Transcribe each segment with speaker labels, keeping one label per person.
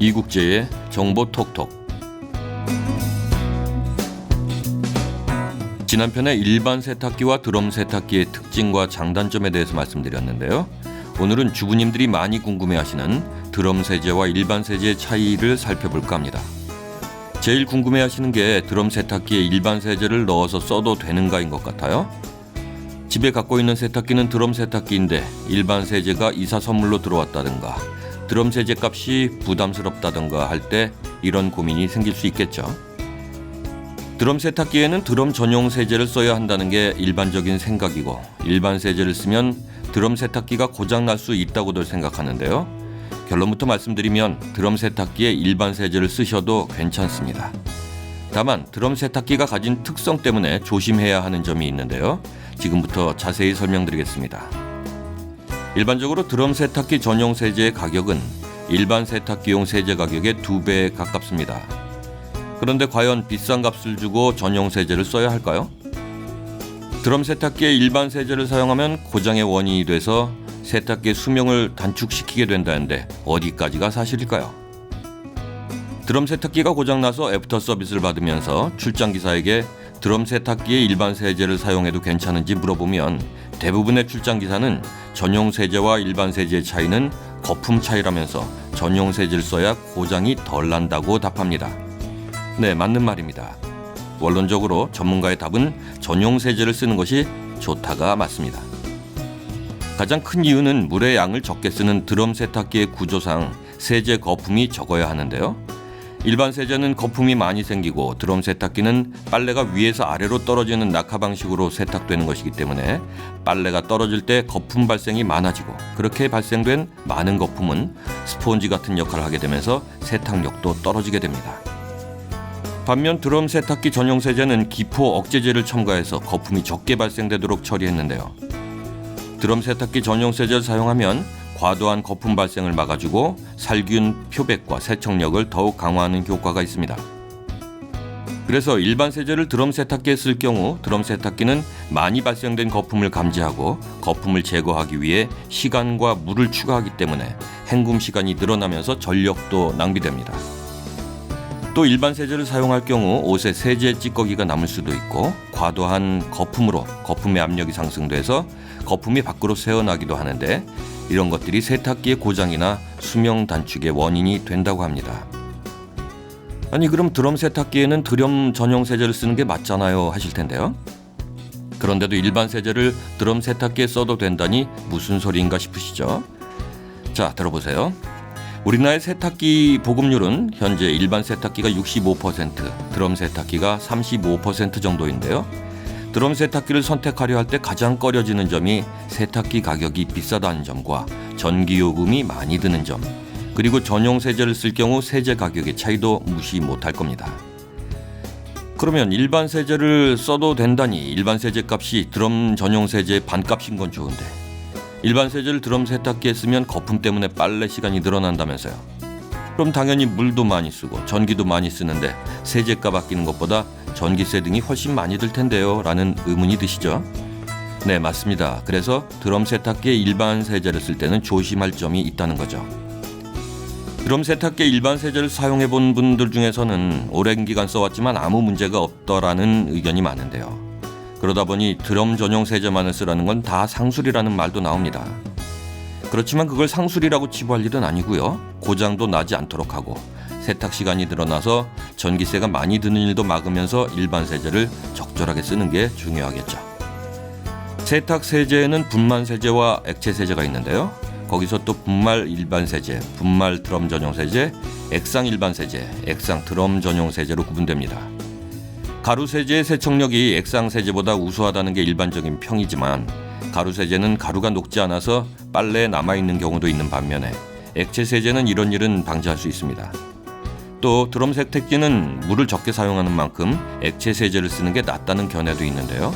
Speaker 1: 이국제의 정보 톡톡. 지난 편에 일반 세탁기와 드럼 세탁기의 특징과 장단점에 대해서 말씀드렸는데요. 오늘은 주부님들이 많이 궁금해하시는 드럼 세제와 일반 세제의 차이를 살펴볼까 합니다. 제일 궁금해하시는 게 드럼 세탁기에 일반 세제를 넣어서 써도 되는가인 것 같아요. 집에 갖고 있는 세탁기는 드럼 세탁기인데 일반 세제가 이사 선물로 들어왔다든가 드럼 세제 값이 부담스럽다든가 할 때 이런 고민이 생길 수 있겠죠. 드럼 세탁기에는 드럼 전용 세제를 써야 한다는 게 일반적인 생각이고, 일반 세제를 쓰면 드럼 세탁기가 고장날 수 있다고들 생각하는데요. 결론부터 말씀드리면 드럼 세탁기에 일반 세제를 쓰셔도 괜찮습니다. 다만 드럼 세탁기가 가진 특성 때문에 조심해야 하는 점이 있는데요. 지금부터 자세히 설명드리겠습니다. 일반적으로 드럼 세탁기 전용 세제의 가격은 일반 세탁기용 세제 가격의 2배에 가깝습니다. 그런데 과연 비싼 값을 주고 전용 세제를 써야 할까요? 드럼 세탁기에 일반 세제를 사용하면 고장의 원인이 돼서 세탁기의 수명을 단축시키게 된다는데 어디까지가 사실일까요? 드럼 세탁기가 고장나서 애프터 서비스를 받으면서 출장기사에게 드럼 세탁기에 일반 세제를 사용해도 괜찮은지 물어보면 대부분의 출장기사는 전용 세제와 일반 세제의 차이는 거품 차이라면서 전용 세제를 써야 고장이 덜 난다고 답합니다. 네, 맞는 말입니다. 원론적으로 전문가의 답은 전용 세제를 쓰는 것이 좋다가 맞습니다. 가장 큰 이유는 물의 양을 적게 쓰는 드럼 세탁기의 구조상 세제 거품이 적어야 하는데요. 일반 세제는 거품이 많이 생기고 드럼 세탁기는 빨래가 위에서 아래로 떨어지는 낙하 방식으로 세탁되는 것이기 때문에 빨래가 떨어질 때 거품 발생이 많아지고, 그렇게 발생된 많은 거품은 스폰지 같은 역할을 하게 되면서 세탁력도 떨어지게 됩니다. 반면 드럼 세탁기 전용 세제는 기포 억제제를 첨가해서 거품이 적게 발생되도록 처리했는데요. 드럼 세탁기 전용 세제를 사용하면 과도한 거품 발생을 막아주고 살균, 표백과 세척력을 더욱 강화하는 효과가 있습니다. 그래서 일반 세제를 드럼 세탁기에 쓸 경우 드럼 세탁기는 많이 발생된 거품을 감지하고 거품을 제거하기 위해 시간과 물을 추가하기 때문에 헹굼 시간이 늘어나면서 전력도 낭비됩니다. 또 일반 세제를 사용할 경우 옷에 세제 찌꺼기가 남을 수도 있고, 과도한 거품으로 거품의 압력이 상승돼서 거품이 밖으로 새어나기도 하는데, 이런 것들이 세탁기의 고장이나 수명 단축의 원인이 된다고 합니다. 아니, 그럼 드럼 세탁기에는 드럼 전용 세제를 쓰는 게 맞잖아요 하실 텐데요. 그런데도 일반 세제를 드럼 세탁기에 써도 된다니 무슨 소리인가 싶으시죠? 자, 들어보세요. 우리나라의 세탁기 보급률은 현재 일반 세탁기가 65%, 드럼 세탁기가 35% 정도인데요. 드럼 세탁기를 선택하려 할 때 가장 꺼려지는 점이 세탁기 가격이 비싸다는 점과 전기요금이 많이 드는 점, 그리고 전용 세제를 쓸 경우 세제 가격의 차이도 무시 못할 겁니다. 그러면 일반 세제를 써도 된다니 일반 세제 값이 드럼 전용 세제의 반값인 건 좋은데, 일반 세제를 드럼 세탁기에 쓰면 거품 때문에 빨래 시간이 늘어난다면서요. 그럼 당연히 물도 많이 쓰고 전기도 많이 쓰는데 세제값 아끼는 것보다 전기세 등이 훨씬 많이 들 텐데요 라는 의문이 드시죠? 네, 맞습니다. 그래서 드럼 세탁기에 일반 세제를 쓸 때는 조심할 점이 있다는 거죠. 드럼 세탁기에 일반 세제를 사용해 본 분들 중에서는 오랜 기간 써왔지만 아무 문제가 없더라는 의견이 많은데요. 그러다 보니 드럼 전용 세제만을 쓰라는 건 다 상술이라는 말도 나옵니다. 그렇지만 그걸 상술이라고 치부할 일은 아니고요. 고장도 나지 않도록 하고 세탁 시간이 늘어나서 전기세가 많이 드는 일도 막으면서 일반 세제를 적절하게 쓰는 게 중요하겠죠. 세탁 세제에는 분말 세제와 액체 세제가 있는데요. 거기서 또 분말 일반 세제, 분말 드럼 전용 세제, 액상 일반 세제, 액상 드럼 전용 세제로 구분됩니다. 가루 세제의 세척력이 액상 세제보다 우수하다는 게 일반적인 평이지만, 가루 세제는 가루가 녹지 않아서 빨래에 남아있는 경우도 있는 반면에 액체 세제는 이런 일은 방지할 수 있습니다. 또 드럼 세탁기는 물을 적게 사용하는 만큼 액체 세제를 쓰는 게 낫다는 견해도 있는데요.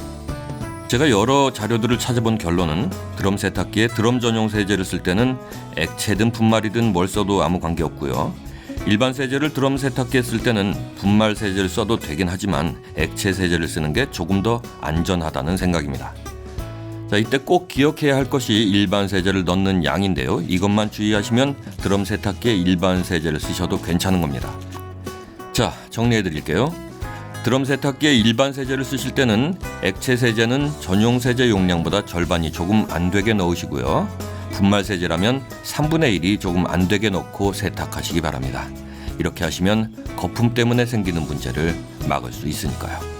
Speaker 1: 제가 여러 자료들을 찾아본 결론은 드럼 세탁기에 드럼 전용 세제를 쓸 때는 액체든 분말이든 뭘 써도 아무 관계없고요. 일반 세제를 드럼 세탁기에 쓸 때는 분말 세제를 써도 되긴 하지만 액체 세제를 쓰는 게 조금 더 안전하다는 생각입니다. 자, 이때 꼭 기억해야 할 것이 일반 세제를 넣는 양인데요. 이것만 주의하시면 드럼 세탁기에 일반 세제를 쓰셔도 괜찮은 겁니다. 자, 정리해 드릴게요. 드럼 세탁기에 일반 세제를 쓰실 때는 액체 세제는 전용 세제 용량보다 절반이 조금 안 되게 넣으시고요. 분말 세제라면 3분의 1이 조금 안 되게 넣고 세탁하시기 바랍니다. 이렇게 하시면 거품 때문에 생기는 문제를 막을 수 있으니까요.